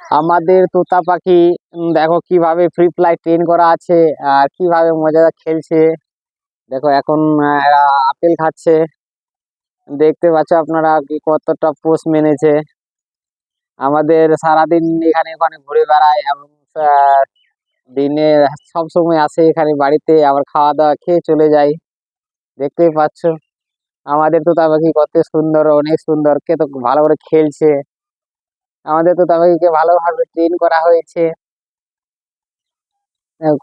আমাদের তোতা পাখি দেখো কিভাবে ফ্রি ফ্লাই ট্রেন করা আছে আর কিভাবে মজা খেলছে। দেখো এখন এরা আপেল খাচ্ছে, দেখতে পাচ্ছ আপনারা কি কতটা পোষ মেনেছে। আমাদের সারাদিন এখানে ওখানে ঘুরে বেড়ায় এবং আহ, দিনে সব সময় আসে এখানে বাড়িতে, আবার খাওয়া দাওয়া খেয়ে চলে যায়। দেখতেই পাচ্ছ আমাদের তোতা পাখি কত সুন্দর, অনেক সুন্দর, কে তো ভালো করে খেলছে। আমাদের তোতা পাখিকে ভালোভাবে ট্রেন করা হয়েছে।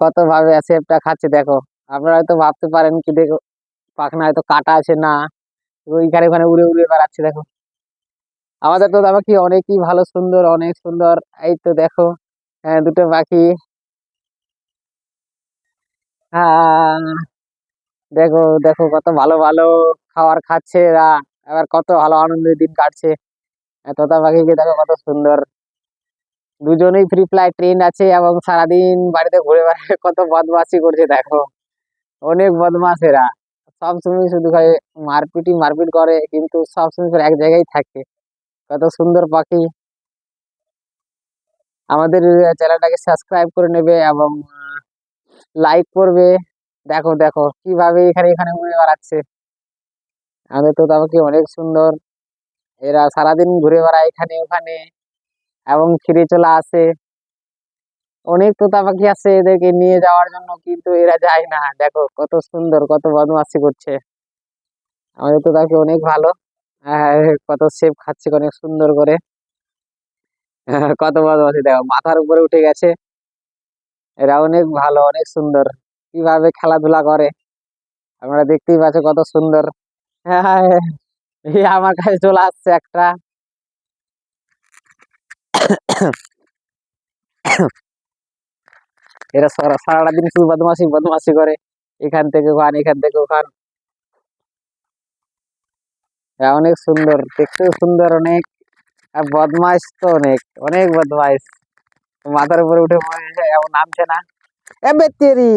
কত ভাবে সেপটা খাচ্ছে দেখো। আপনারা হয়তো ভাবতে পারেন কি, দেখো পাখনা হয়তো কাটা আছে না, ওইখানে ওখানে উড়ে উড়ে বেড়াচ্ছে দেখো। আমাদের তো পাখি অনেকই ভালো, সুন্দর, অনেক সুন্দর। এই তো দেখো, হ্যাঁ দুটো পাখি। হ্যাঁ, দেখো দেখো কত ভালো ভালো খাবার খাচ্ছে এরা, এবার কত ভালো আনন্দের দিন কাটছে। তোতা পাখিকে দেখো কত সুন্দর, দুজনেই ফ্রি ফ্লাই ট্রেন আছে এবং সারাদিন বাড়িতে ঘুরে বেড়ায়, কত বদমাশি করছে দেখো। অনেক বদমাশ এরা, সবসময় শুধু খালি মারপিটই মারপিট করে, কিন্তু সবসময় করে এক জায়গায় থাকে। কত সুন্দর পাখি। আমাদের চ্যানেলটাকে সাবস্ক্রাইব করে নেবে এবং লাইক করবে। দেখো দেখো কিভাবে এখানে এখানে উড়ে বেড়াচ্ছে। আমাদের তো পাখি অনেক সুন্দর, এরা সারাদিন ঘুরে বেড়ায় এখানে ওখানে এবং ফিরে চলে আসে। অনেক তোতা পাখি আছে এদেরকে নিয়ে যাওয়ার জন্য, কিন্তু এরা যায় না। দেখো কত সুন্দর, কত বদমাশি করছে। আমাদের তো তাকে অনেক ভালো। কত সেব খাচ্ছে অনেক সুন্দর করে। কত বদমাশি দেখো, মাথার উপরে উঠে গেছে। এরা অনেক ভালো, অনেক সুন্দর, কিভাবে খেলাধুলা করে আমরা দেখতেই পাচ্ছ, কত সুন্দর। হ্যাঁ, এই আমার কাছে চলে আসছে একটা। এরা সারাটা দিন শুধু বদমাশি বদমাশি করে, এখান থেকে ওখান, এখান থেকে ওখান। এরা অনেক সুন্দর, দেখতেও সুন্দর অনেক, আর বদমাইশ তো অনেক, অনেক বদমাইশ। মাথার উপরে উঠে পড়েছে, এমন নামছে না। এ বেতেরি,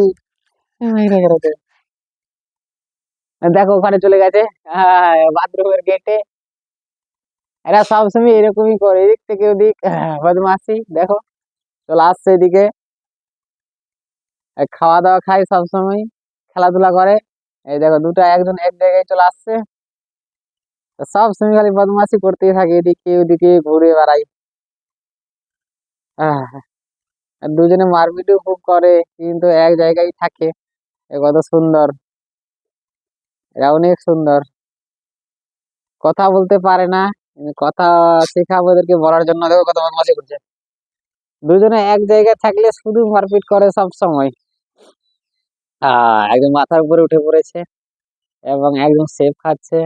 দেখো ওখানে চলে গেছে, হ্যাঁ বাথরুমের গেটে। এরা সবসময় এরকমই করে, এদিক থেকে ওদিক বদমাশি দেখো, চলে আসছে এদিকে। খাওয়া দাওয়া খায় সবসময়, খেলাধুলা করে। এই দেখো দুটো, একজন এক জায়গায় চলে আসছে, সব সময় খালি বদমাশি করতেই থাকে, এদিকে ওদিকে ঘুরে বেড়াই। আর দুজনে মারপিটও খুব করে, কিন্তু এক জায়গায় থাকে। কত সুন্দর, এরা অনেক সুন্দর। কথা বলতে পারে না, কিন্তু কথা শেখাবো এদেরকে বলার জন্য। দেখো কত বদমাশি করছে, দুজনে এক জায়গায় থাকলে শুধু মারপিট করে সব সময়। একদম মাথার উপরে উঠে পড়েছে এবং একদম সেফ খাচ্ছে।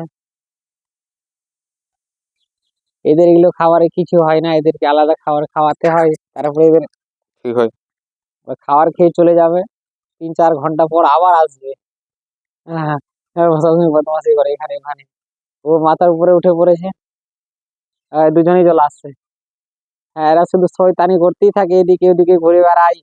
এদের এগুলো খাবারে কিছু হয় না, এদেরকে আলাদা খাবার খাওয়াতে হয়, তারপরে এদের ঠিক হয়। এবার খাবার খেয়ে চলে যাবে, 3-4 ঘন্টা পর আবার আসবে। হ্যাঁ, সবসময় বদমাশি করে এখানে ওখানে। ও মাথার উপরে উঠে পড়েছে, দুজনেই চলে আসছে। হ্যাঁ, এরা শুধু শয়তানি করতেই থাকে, এদিকে ওদিকে ঘুরে বেড়ায়।